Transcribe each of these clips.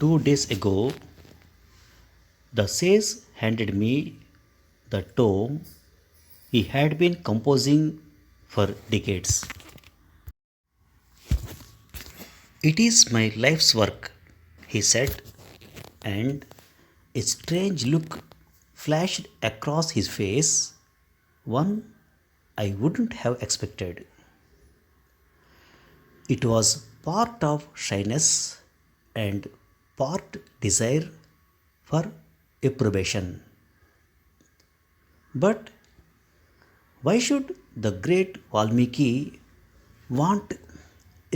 2 days ago, the sage handed me the tome he had been composing for decades. It is my life's work, he said, and a strange look flashed across his face, one I wouldn't have expected. It was part of shyness and part desire for approbation. But why should the great Valmiki want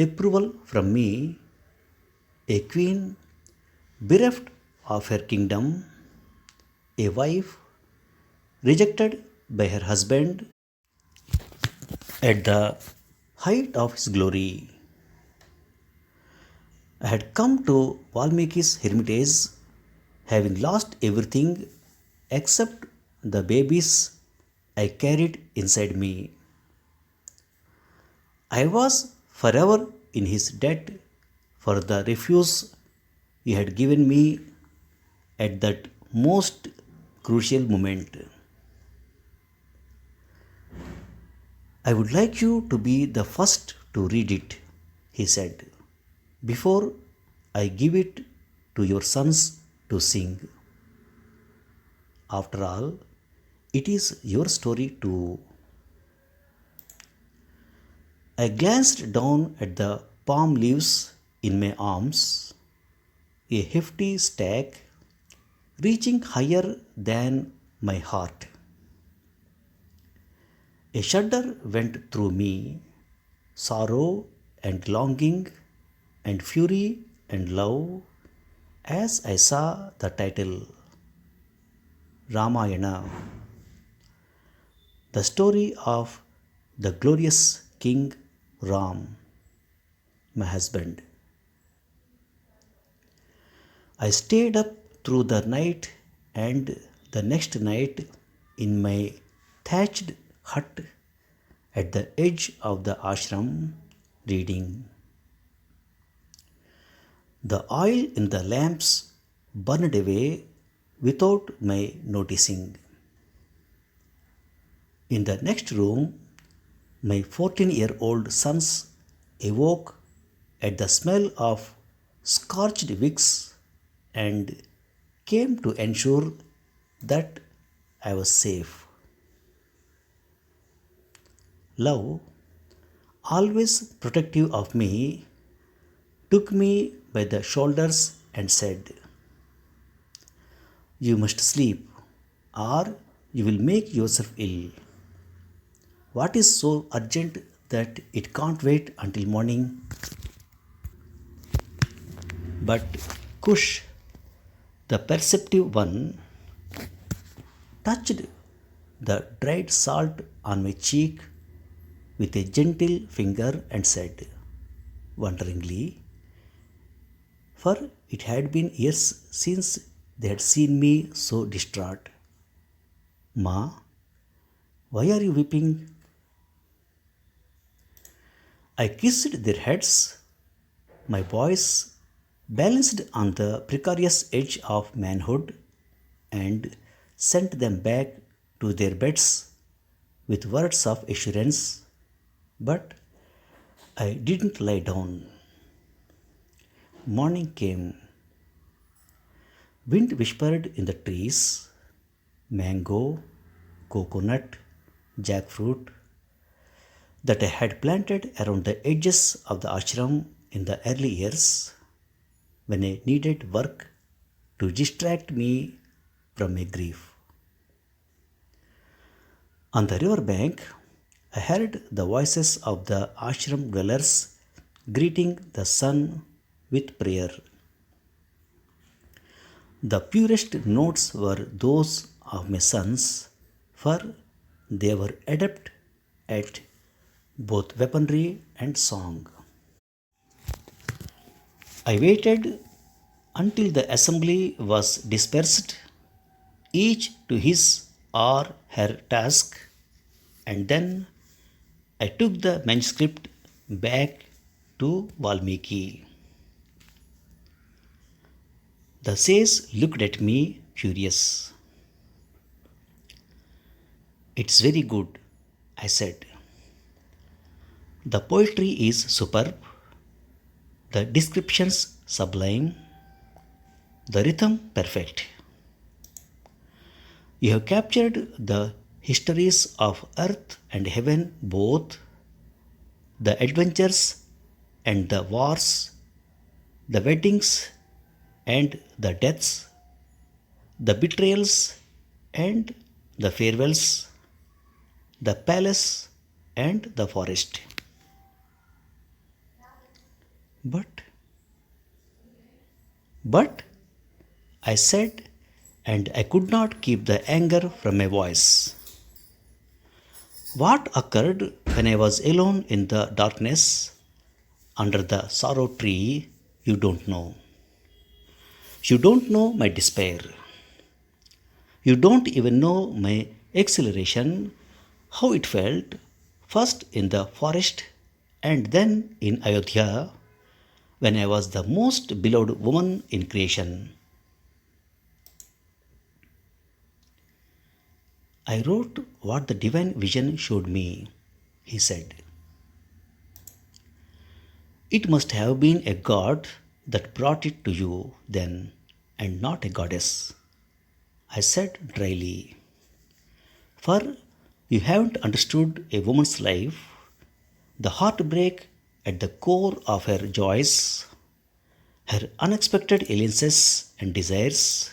approval from me, a queen bereft of her kingdom, a wife rejected by her husband at the height of his glory? I had come to Valmiki's hermitage having lost everything except the babies I carried inside me. I was forever in his debt for the refuse he had given me at that most crucial moment. I would like you to be the first to read it, he said, before I give it to your sons to sing. After all, it is your story too. I glanced down at the palm leaves in my arms, a hefty stack reaching higher than my heart. A shudder went through me, sorrow and longing and fury and love, as I saw the title Ramayana, the story of the glorious King Ram, my husband. I stayed up through the night and the next night in my thatched hut at the edge of the ashram reading. The oil in the lamps burned away without my noticing. In the next room, my 14-year-old sons awoke at the smell of scorched wicks and came to ensure that I was safe. Love, always protective of me, took me by the shoulders and said, "You must sleep, or you will make yourself ill. What is so urgent that it can't wait until morning?" But Kush, the perceptive one, touched the dried salt on my cheek with a gentle finger and said, wonderingly, for it had been years since they had seen me so distraught, "Ma, why are you weeping?" I kissed their heads, my boys, balanced on the precarious edge of manhood, and sent them back to their beds with words of assurance. But I didn't lie down. Morning came. Wind whispered in the trees, mango, coconut, jackfruit, that I had planted around the edges of the ashram in the early years when I needed work to distract me from my grief. On the river bank, I heard the voices of the ashram dwellers greeting the sun with prayer. The purest notes were those of my sons, for they were adept at both weaponry and song. I waited until the assembly was dispersed, each to his or her task, and then I took the manuscript back to Valmiki. The sage looked at me curious. It's very good, I said. The poetry is superb, the descriptions sublime, the rhythm perfect. You have captured the histories of earth and heaven both, the adventures and the wars, the weddings and the deaths, the betrayals and the farewells, the palace and the forest. But, but, I said, and I could not keep the anger from my voice. What occurred when I was alone in the darkness under the sorrow tree, you don't know. You don't know my despair. You don't even know my exhilaration, how it felt, first in the forest and then in Ayodhya, when I was the most beloved woman in creation. I wrote what the divine vision showed me, he said. It must have been a god that brought it to you then, and not a goddess, I said dryly. For you haven't understood a woman's life, the heartbreak at the core of her joys, her unexpected alliances and desires,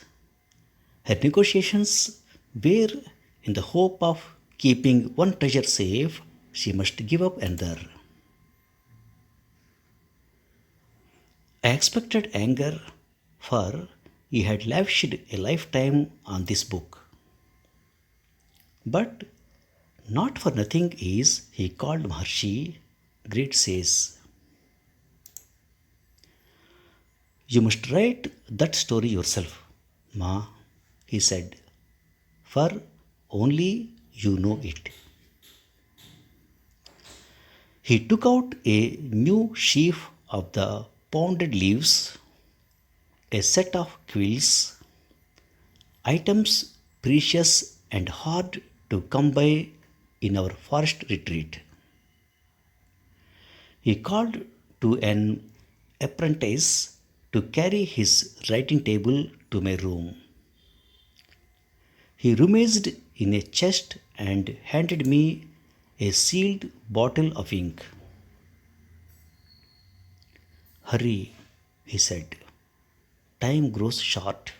her negotiations where, in the hope of keeping one treasure safe, she must give up another. I expected anger, for he had lavished a lifetime on this book. But not for nothing is he called Maharshi, great says. You must write that story yourself, Ma, he said, for only you know it. He took out a new sheaf of the pounded leaves, a set of quills, items precious and hard to come by in our forest retreat. He called to an apprentice to carry his writing table to my room. He rummaged in a chest and handed me a sealed bottle of ink. Hurry, he said. Time grows short.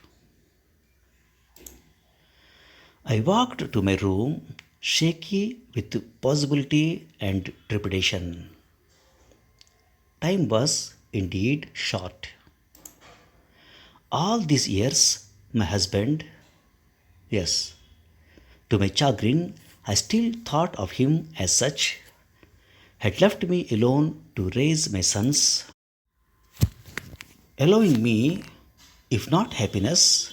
I walked to my room, shaky with possibility and trepidation. Time was indeed short. All these years, my husband, yes, to my chagrin, I still thought of him as such, had left me alone to raise my sons, allowing me, if not happiness,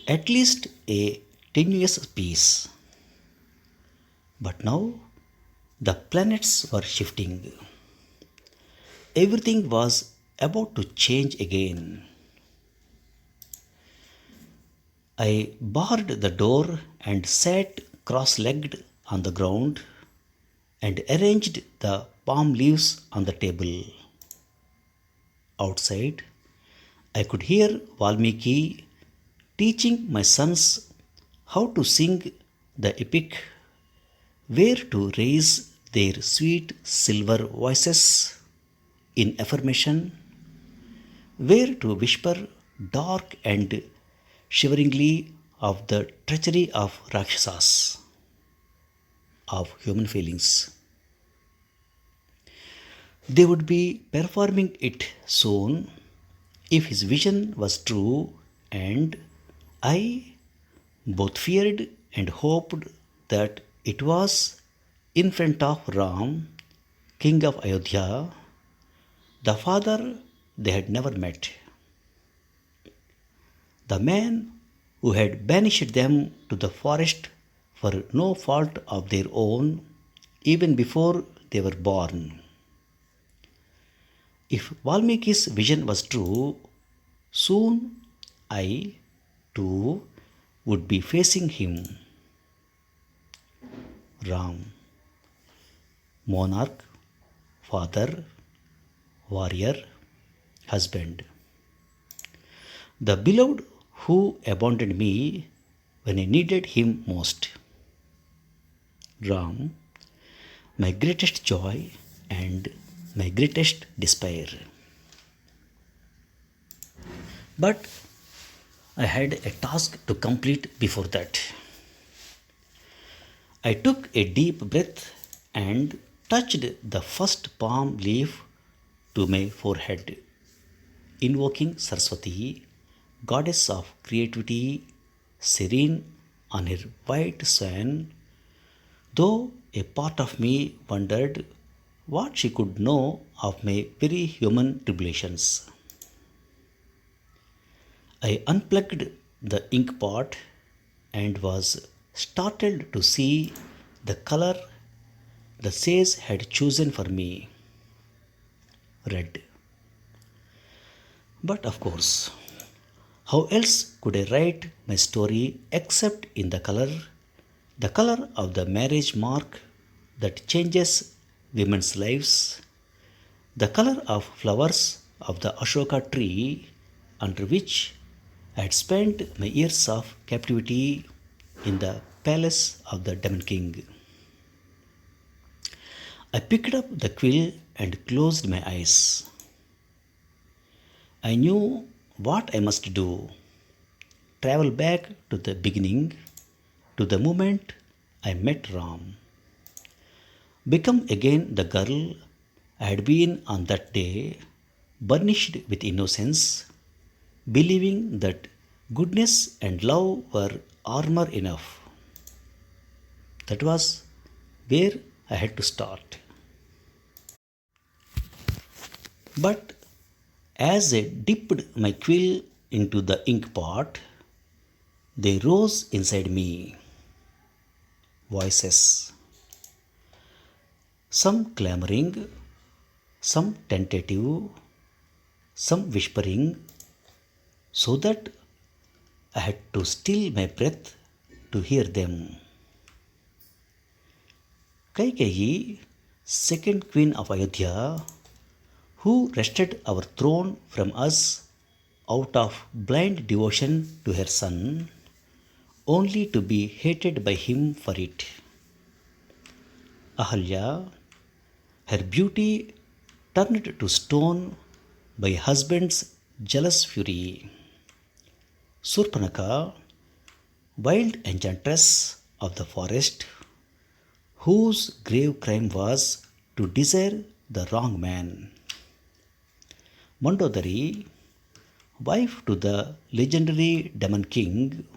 at least a tenuous peace. But now the planets were shifting. Everything was about to change again. I barred the door and sat cross legged on the ground and arranged the palm leaves on the table. Outside, I could hear Valmiki teaching my sons how to sing the epic, where to raise their sweet silver voices in affirmation, where to whisper dark and shiveringly of the treachery of Rakshasas, of human feelings. They would be performing it soon if his vision was true, and I both feared and hoped that it was in front of Ram, king of Ayodhya, the father they had never met, the man who had banished them to the forest for no fault of their own, even before they were born. If Valmiki's vision was true, soon I, too, would be facing him. Ram, monarch, father, warrior, husband. The beloved who abandoned me when I needed him most. Ram, my greatest joy and my greatest despair. But I had a task to complete before that. I took a deep breath and touched the first palm leaf to my forehead, invoking Saraswati, goddess of creativity, serene on her white swan, though a part of me wondered what she could know of my very human tribulations. I unplugged the ink pot and was startled to see the color the sage had chosen for me, red. But of course, how else could I write my story except in the color of the marriage mark that changes women's lives, the color of flowers of the Ashoka tree under which I had spent my years of captivity in the palace of the Demon King. I picked up the quill and closed my eyes. I knew what I must do, travel back to the beginning, to the moment I met Ram, become again the girl I had been on that day, burnished with innocence, believing that goodness and love were armor enough. That was where I had to start. But as I dipped my quill into the ink pot, they rose inside me, voices, some clamoring, some tentative, some whispering, so that I had to still my breath to hear them. Kaikeyi, second queen of Ayodhya, who wrested our throne from us out of blind devotion to her son, only to be hated by him for it. Ahalya, her beauty turned to stone by husband's jealous fury. Surpanaka, wild enchantress of the forest, whose grave crime was to desire the wrong man. Mandodari, wife to the legendary demon king,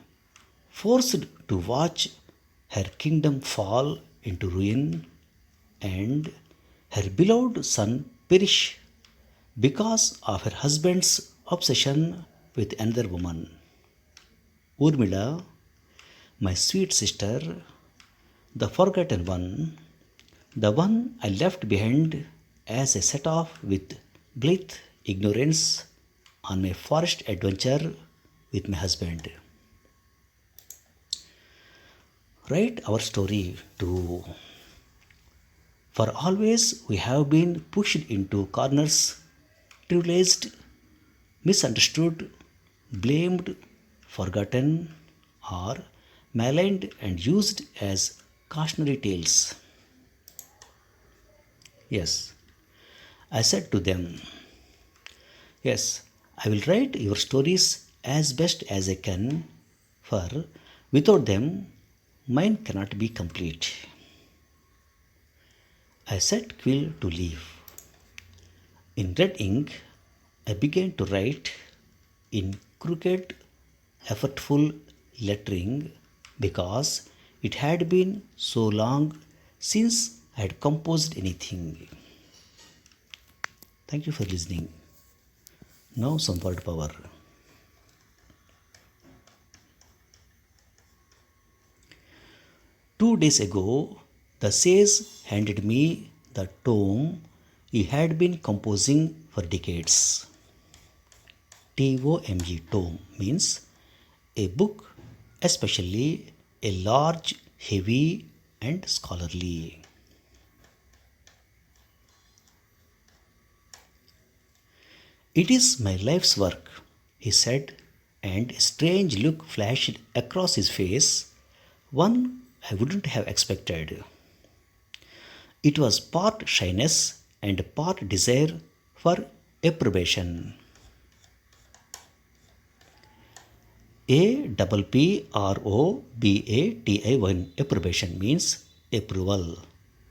forced to watch her kingdom fall into ruin and her beloved son perish because of her husband's obsession with another woman. Urmila, my sweet sister, the forgotten the one I left behind as I set off with blithe ignorance on my forest adventure with my husband. Write our story too. For always we have been pushed into corners, trivialized, misunderstood, blamed, forgotten, or maligned and used as cautionary tales. Yes, I said to them, yes, I will write your stories as best as I can, for without them, mine cannot be complete. I set quill to leave. In red ink, I began to write in crooked, effortful lettering because it had been so long since I had composed anything. Thank you for listening. Now, some word power. 2 days ago, the sage handed me the tome he had been composing for decades. TOME, tome, means a book, especially a large, heavy, and scholarly. It is my life's work, he said, and a strange look flashed across his face, one I wouldn't have expected. It was part shyness and part desire for approbation. APPROBATI approbation means approval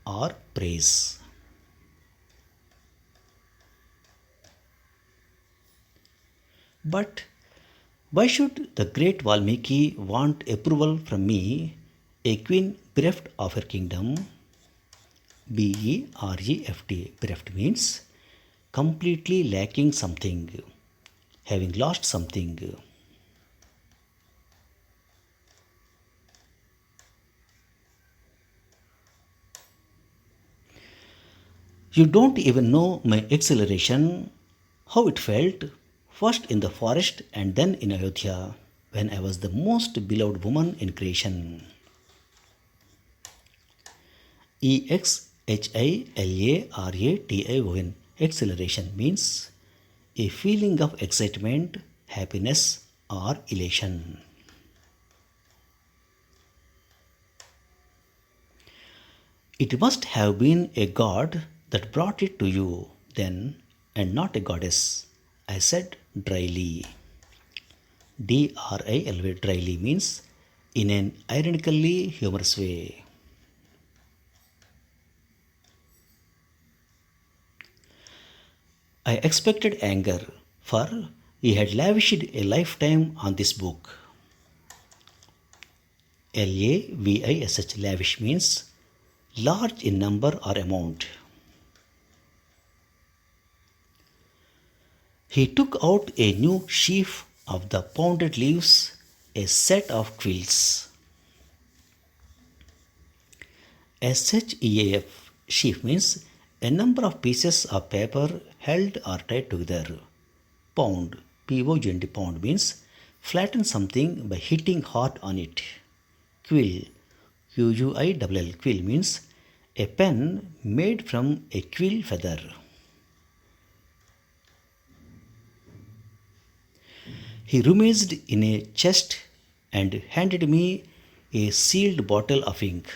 or praise. But why should the great Valmiki want approval from me, a queen bereft of her kingdom? BEREFT. Bereft means completely lacking something, having lost something. You don't even know my exhilaration, how it felt, first in the forest and then in Ayodhya, when I was the most beloved woman in creation. EXHILARATION. Exhilaration means a feeling of excitement, happiness, or elation. It must have been a god that brought it to you then, and not a goddess, I said dryly. DRILY, dryly means in an ironically humorous way. I expected anger, for he had lavished a lifetime on this book. LAVISH, lavish means large in number or amount. He took out a new sheaf of the pounded leaves, a set of quills. SHEAF, sheaf means a number of pieces of paper held or tied together. Pound, POUND, pound means flatten something by hitting hard on it. Quill, QUILL, quill means a pen made from a quill feather. He rummaged in a chest and handed me a sealed bottle of ink.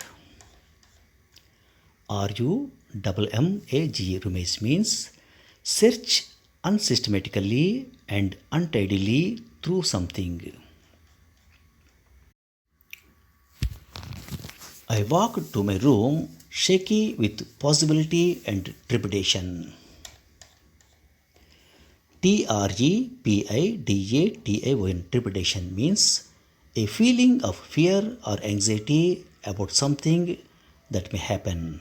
RUMMAG, rummage means search unsystematically and untidily through something. I walked to my room, shaky with possibility and trepidation. TREPIDATION, trepidation means a feeling of fear or anxiety about something that may happen.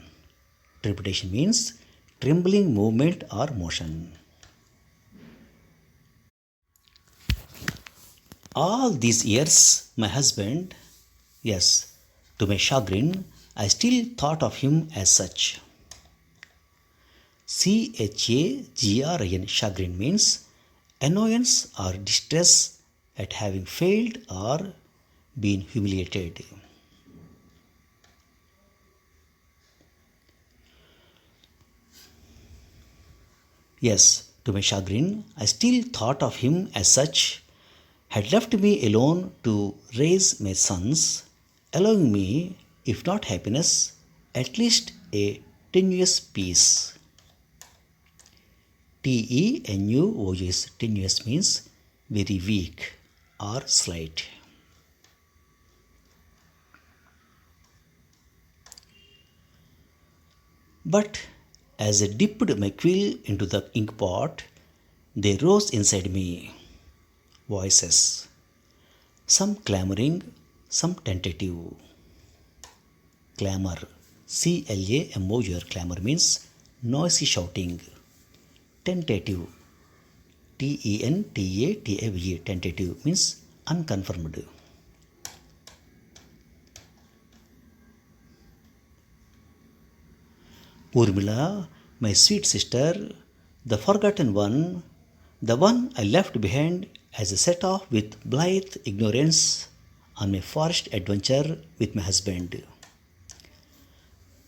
Trepidation means trembling movement or motion. All these years, my husband, yes, to my chagrin, I still thought of him as such. CHAGRIN, chagrin means annoyance or distress at having failed or been humiliated. Yes, to my chagrin, I still thought of him as such, had left me alone to raise my sons, allowing me, if not happiness, at least a tenuous peace. TENUOUS, tenuous means very weak or slight. But as I dipped my quill into the ink pot, they rose inside me. Voices, some clamoring, some tentative. Clamor, CLAMOUR, clamor means noisy shouting. Tentative, TENTATIVE, tentative means unconfirmed. Urmila, my sweet sister, the forgotten one, The one I left behind as a set off with blithe ignorance on my forest adventure with my husband.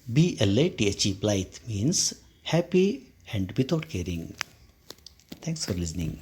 BLATHE blithe means happy and without caring. Thanks for listening.